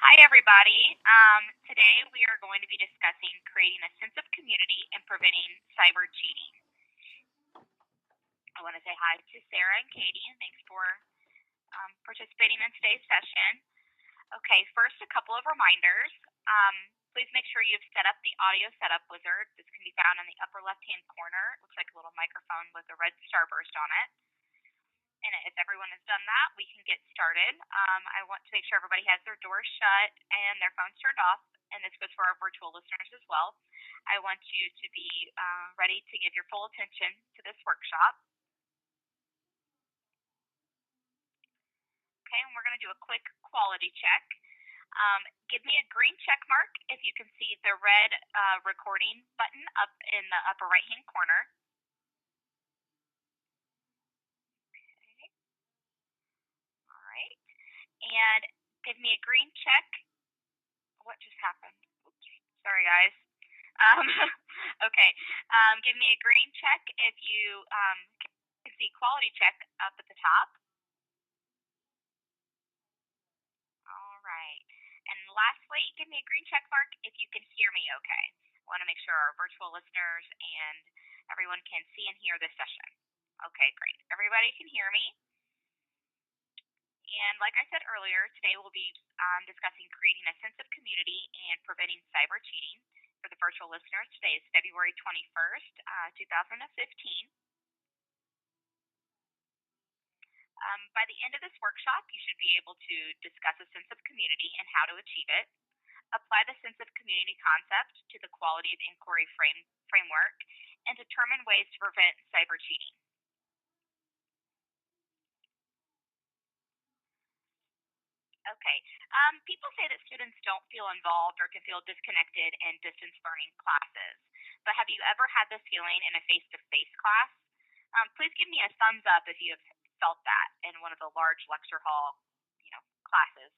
Hi, everybody. Today we are going to be discussing creating a sense of community and preventing cyber cheating. I want to say hi to Sarah and Katie, and thanks for participating in today's session. Okay, first, a couple of reminders. Please make sure you've set up the audio setup wizard. This can be found in the upper left-hand corner. It looks like a little microphone with a red starburst on it. And if everyone has done that, we can get started. I want to make sure everybody has their doors shut and their phones turned off, and this goes for our virtual listeners as well. I want you to be ready to give your full attention to this workshop. Okay, and we're going to do a quick quality check. Give me a green check mark if you can see the red recording button up in the upper right-hand corner. Okay. All right. And give me a green check. What just happened? Oops. Sorry, guys. Um, okay. Give me a green check if you can see quality check up at the top. All right. And lastly, give me a green check mark if you can hear me okay. I want to make sure our virtual listeners and everyone can see and hear this session. Okay, great. Everybody can hear me. And like I said earlier, today we'll be discussing creating a sense of community and preventing cyber cheating. For the virtual listeners, today is February 21st, 2015. By the end of this workshop, you should be able to discuss a sense of community and how to achieve it, apply the sense of community concept to the quality of inquiry framework, and determine ways to prevent cyber cheating. Okay. People say that students don't feel involved or can feel disconnected in distance learning classes. But have you ever had this feeling in a face-to-face class? Please give me a thumbs up if you have felt that in one of the large lecture hall, classes.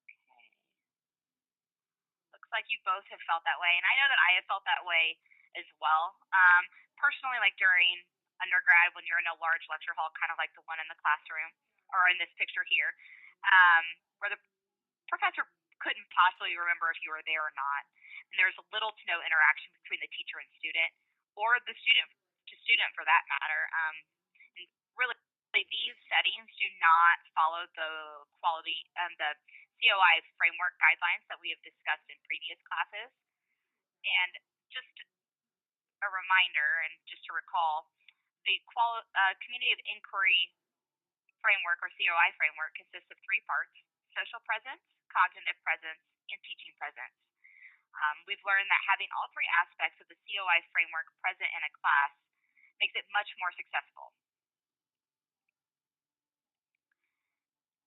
Okay. Looks like you both have felt that way, and I know that I have felt that way as well. Personally, like during undergrad, when you're in a large lecture hall, kind of like the one in the classroom or in this picture here, where the professor couldn't possibly remember if you were there or not, and there's little to no interaction between the teacher and student, or the student to student for that matter. And really, these settings do not follow the the COI framework guidelines that we have discussed in previous classes. And just a reminder, and just to recall, the Community of Inquiry framework, or COI framework, consists of three parts: social presence, cognitive presence, and teaching presence. We've learned that having all three aspects of the COI framework present in a class makes it much more successful.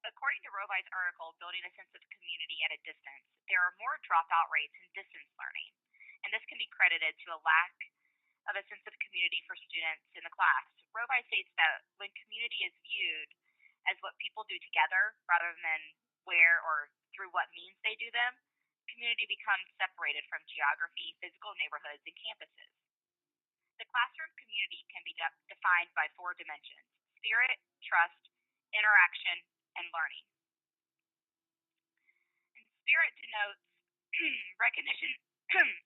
According to Rovai's article, Building a Sense of Community at a Distance, there are more dropout rates in distance learning, and this can be credited to a lack of a sense of community for students in the class. Rovai states that when community is viewed as what people do together rather than where or through what means they do them, community becomes separated from geography, physical neighborhoods, and campuses. The classroom community can be defined by four dimensions: spirit, trust, interaction, and learning. And spirit denotes recognition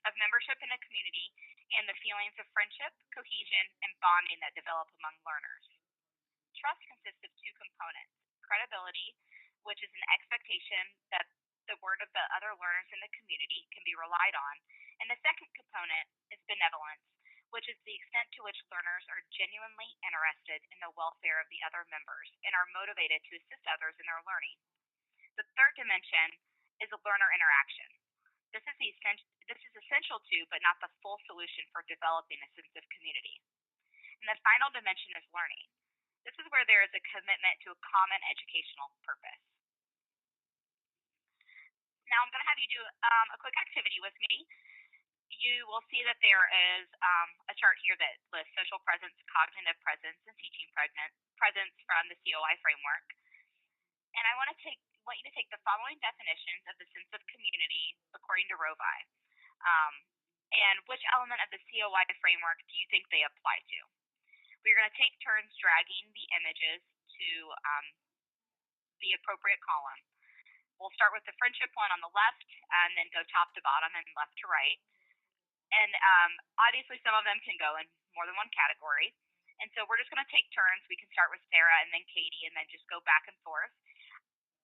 of membership in a community and the feelings of friendship, cohesion, and bonding that develop among learners. Trust consists of two components: credibility, which is an expectation that the word of the other learners in the community can be relied on, and the second component is benevolence, which is the extent to which learners are genuinely interested in the welfare of the other members and are motivated to assist others in their learning. The third dimension is a learner interaction. This is essential to, but not the full solution for developing a sense of community. And the final dimension is learning. This is where there is a commitment to a common educational purpose. Now I'm going to have you do a quick activity with me. You will see that there is a chart here that lists social presence, cognitive presence, and teaching presence from the COI framework. And I want you to take the following definitions of the sense of community according to Rovai. And which element of the COI framework do you think they apply to? We're going to take turns dragging the images to the appropriate column. We'll start with the friendship one on the left, and then go top to bottom and left to right. And obviously, some of them can go in more than one category. And so we're just going to take turns. We can start with Sarah and then Katie, and then just go back and forth.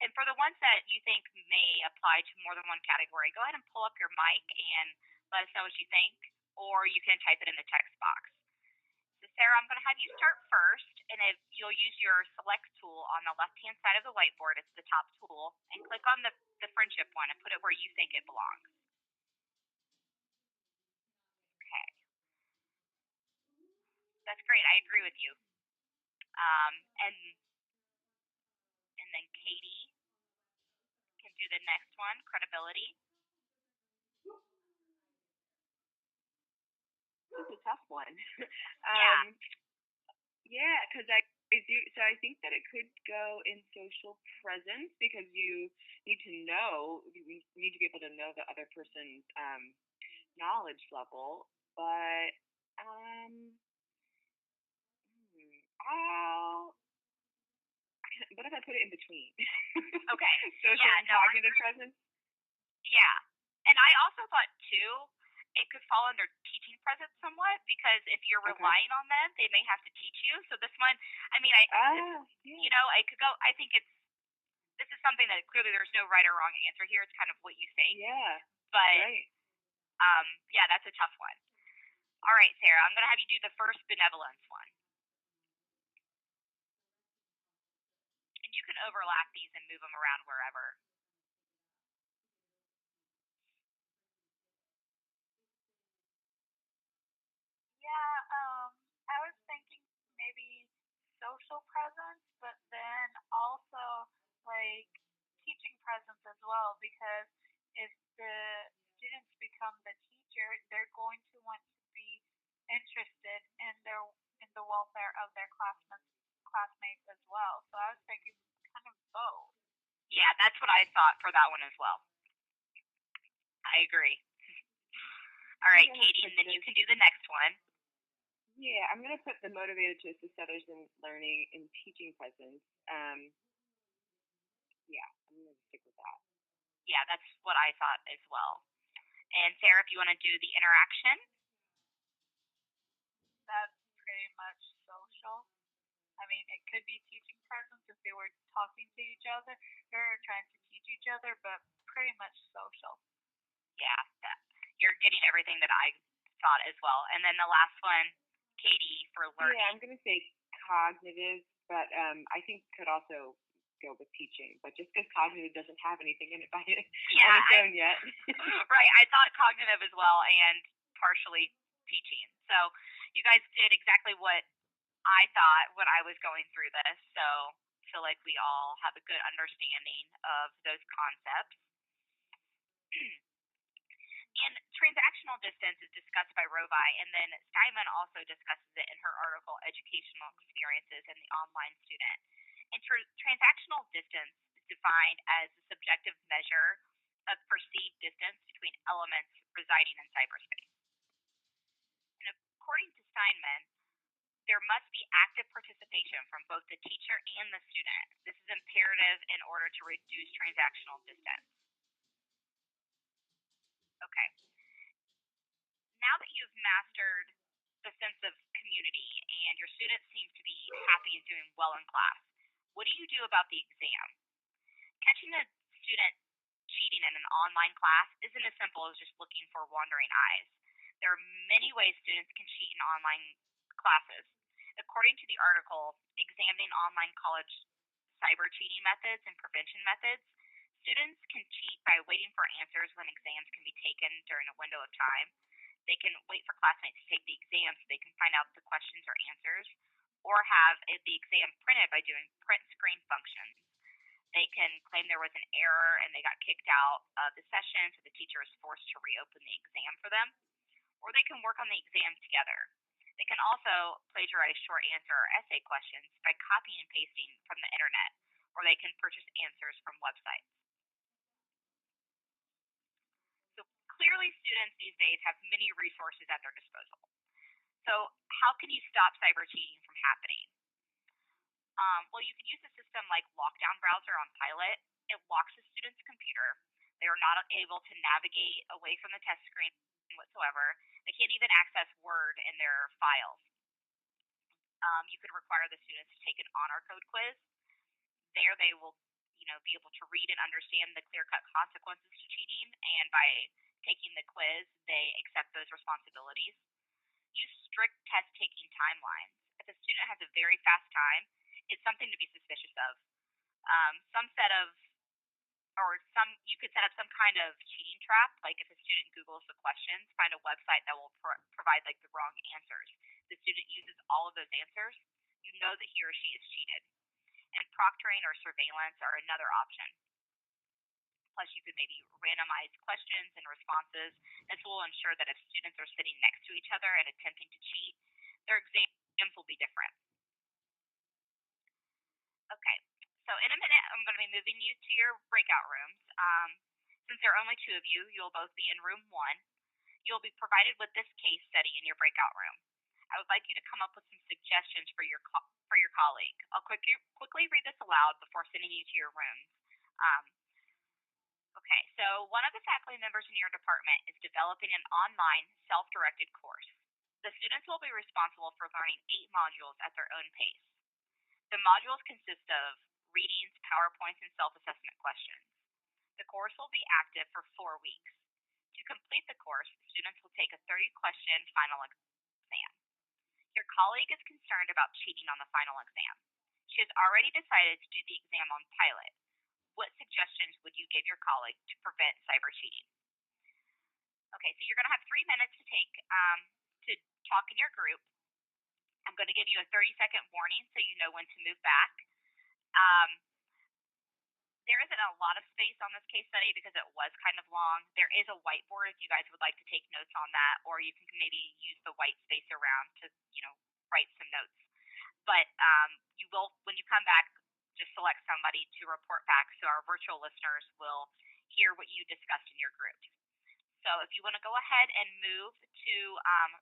And for the ones that you think may apply to more than one category, go ahead and pull up your mic and let us know what you think, or you can type it in the text box. So Sarah, I'm going to have you start first, and if you'll use your select tool on the left-hand side of the whiteboard, it's the top tool, and click on the friendship one and put it where you think it belongs. Okay. That's great. I agree with you. And then Katie can do the next one, credibility. This is a tough one. Yeah. Yeah, because I do. So I think that it could go in social presence because you need to know, you need to be able to know the other person's knowledge level. But what if I put it in between? Okay. Social and cognitive presence. Yeah, and I also thought too, it could fall under teaching presence somewhat because if you're relying on them, they may have to teach you. So this one, I mean, you know, I could go. I think this is something that clearly there's no right or wrong answer here. It's kind of what you think. Yeah. But right. Yeah, that's a tough one. All right, Sarah, I'm gonna have you do the first benevolence one, and you can overlap these and move them around wherever. Yeah, I was thinking maybe social presence, but then also like teaching presence as well, because if the students become the teacher, they're going to want to be interested in the welfare of their classmates as well. So I was thinking kind of both. Yeah, that's what I thought for that one as well. I agree. All right, Katie, and then you can do the next one. Yeah, I'm going to put the motivated to assist others in learning and teaching presence. Yeah, I'm going to stick with that. Yeah, that's what I thought as well. And Sarah, if you want to do the interaction. That's pretty much social. I mean, it could be teaching presence if they were talking to each other or trying to teach each other, but pretty much social. Yeah, you're getting everything that I thought as well. And then the last one, Katie, for learning. Yeah, I'm going to say cognitive, but I think could also go with teaching. But just because cognitive doesn't have anything in it on its own yet. Right, I thought cognitive as well and partially teaching. So you guys did exactly what I thought when I was going through this. So I feel like we all have a good understanding of those concepts. And transactional distance is discussed by Rovi, and then Steinman also discusses it in her article, Educational Experiences in the Online Student. And transactional distance is defined as a subjective measure of perceived distance between elements residing in cyberspace. And according to Steinman, there must be active participation from both the teacher and the student. This is imperative in order to reduce transactional distance. Okay. Now that you've mastered the sense of community and your students seem to be happy and doing well in class, what do you do about the exam? Catching a student cheating in an online class isn't as simple as just looking for wandering eyes. There are many ways students can cheat in online classes. According to the article, Examining Online College Cyber Cheating Methods and Prevention Methods, students can cheat by waiting for answers when exams can be taken during a window of time. They can wait for classmates to take the exam so they can find out the questions or answers, or have the exam printed by doing print screen functions. They can claim there was an error and they got kicked out of the session, so the teacher is forced to reopen the exam for them, or they can work on the exam together. They can also plagiarize short answer or essay questions by copying and pasting from the internet, or they can purchase answers from websites. So clearly students these days have many resources at their disposal. So how can you stop cyber cheating from happening? Well, you can use a system like Lockdown Browser on Pilot, it locks the student's computer. They are not able to navigate away from the test screen whatsoever. They can't even access Word in their files. You could require the students to take an honor code quiz. There they will, be able to read and understand the clear-cut consequences to cheating, and by taking the quiz, they accept those responsibilities. Use strict test-taking timelines. If a student has a very fast time, it's something to be suspicious of. You could set up some kind of cheating trap, like if a student Googles the questions, find a website that will provide like the wrong answers. The student uses all of those answers, you know that he or she is cheated. And proctoring or surveillance are another option. Plus, you could maybe randomize questions and responses. This will ensure that if students are sitting next to each other and attempting to cheat, their exams will be different. Okay, so in a minute, I'm going to be moving you to your breakout rooms. Since there are only two of you, you'll both be in room 1. You'll be provided with this case study in your breakout room. I would like you to come up with some suggestions for your colleague. I'll quickly read this aloud before sending you to your rooms. Okay, so one of the faculty members in your department is developing an online self-directed course. The students will be responsible for learning 8 modules at their own pace. The modules consist of readings, PowerPoints, and self-assessment questions. The course will be active for 4 weeks. To complete the course, students will take a 30-question final exam. Your colleague is concerned about cheating on the final exam. She has already decided to do the exam on Pilot. What suggestions would you give your colleague to prevent cyber cheating? Okay, so you're going to have 3 minutes to talk in your group. I'm going to give you a 30-second warning so you know when to move back. There isn't a lot of space on this case study because it was kind of long. There is a whiteboard if you guys would like to take notes on that, or you can maybe use the white space around to, write some notes. But you will, when you come back, just select somebody to report back so our virtual listeners will hear what you discussed in your group. So if you want to go ahead and move to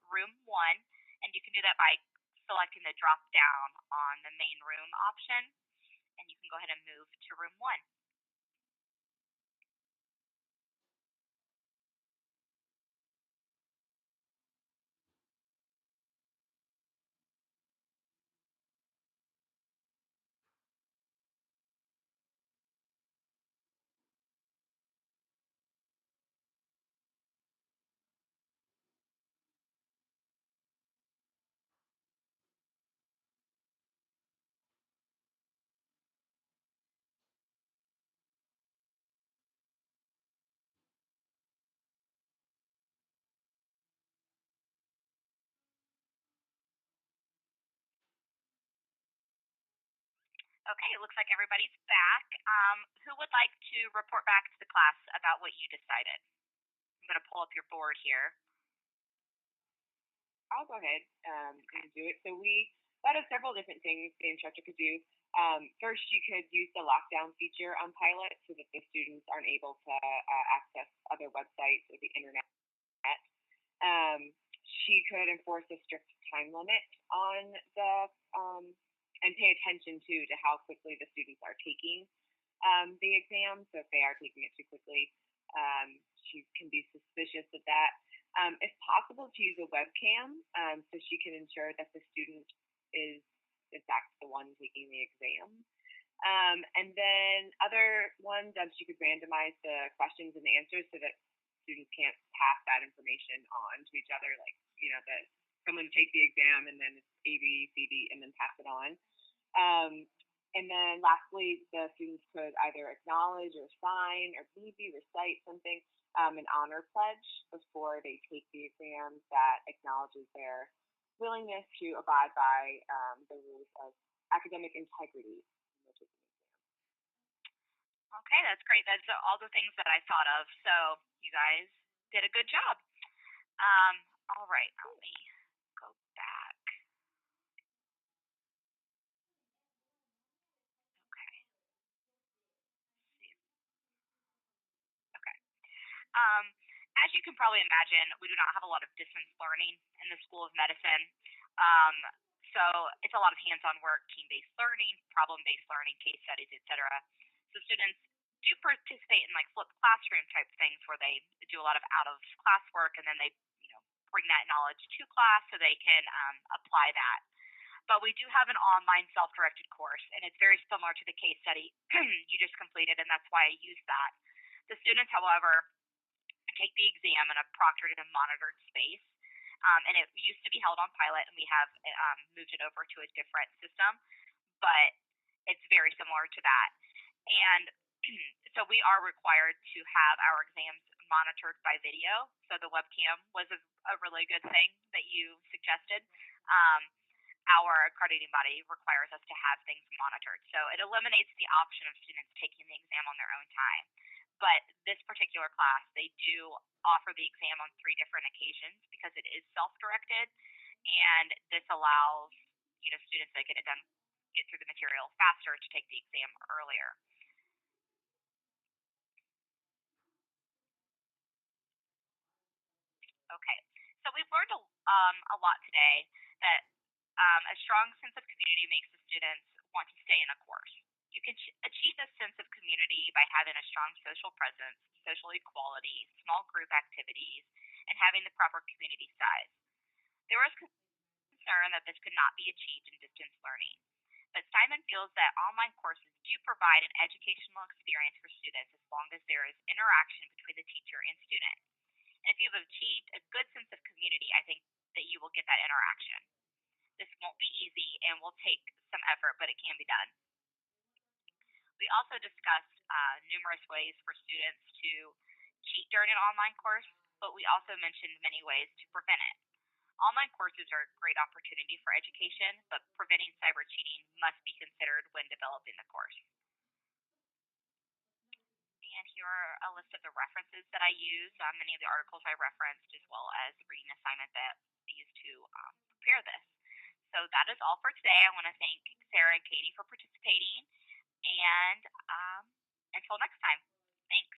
room 1, and you can do that by selecting the drop down on the main room option, and you can go ahead and move to room 1. Okay, it looks like everybody's back. Who would like to report back to the class about what you decided? I'm going to pull up your board here. I'll go ahead and do it. So we thought of several different things the instructor could do. First, you could use the lockdown feature on Pilot so that the students aren't able to access other websites or the internet. She could enforce a strict time limit on the and pay attention to how quickly the students are taking the exam. So if they are taking it too quickly, she can be suspicious of that. If possible, to use a webcam so she can ensure that the student is in fact the one taking the exam. And then other ones, she could randomize the questions and the answers so that students can't pass that information on to each other, like, that someone take the exam and then it's A, B, C, D, and then pass it on. And then lastly, the students could either acknowledge or sign or maybe recite something, an honor pledge before they take the exam that acknowledges their willingness to abide by the rules of academic integrity. Okay, that's great. That's all the things that I thought of. So you guys did a good job. All right, let me go back. Okay. Okay. As you can probably imagine, we do not have a lot of distance learning in the School of Medicine. So it's a lot of hands-on work, team-based learning, problem-based learning, case studies, etc. So students do participate in like flipped classroom type things where they do a lot of out of class work and then they, bring that knowledge to class so they can apply that. But we do have an online self-directed course, and it's very similar to the case study you just completed, and that's why I use that. The students, however, take the exam in a proctored and monitored space. And it used to be held on Pilot, and we have moved it over to a different system, but it's very similar to that. And so we are required to have our exams monitored by video. So the webcam was a really good thing that you suggested. Um, our accrediting body requires us to have things monitored. So it eliminates the option of students taking the exam on their own time. But this particular class, they do offer the exam on 3 different occasions because it is self-directed, and this allows students that get it done, get through the material faster to take the exam earlier. Okay, so we've learned a lot today that a strong sense of community makes the students want to stay in a course. You can achieve this sense of community by having a strong social presence, social equality, small group activities, and having the proper community size. There was concern that this could not be achieved in distance learning, but Simon feels that online courses do provide an educational experience for students as long as there is interaction between the teacher and student. And if you've achieved a good sense of community, I think that you will get that interaction. This won't be easy and will take some effort, but it can be done. We also discussed numerous ways for students to cheat during an online course, but we also mentioned many ways to prevent it. Online courses are a great opportunity for education, but preventing cyber cheating must be considered when developing the course. And here are a list of the references that I use, many of the articles I referenced, as well as the reading assignment that I used to prepare this. So that is all for today. I want to thank Sarah and Katie for participating, and until next time, thanks.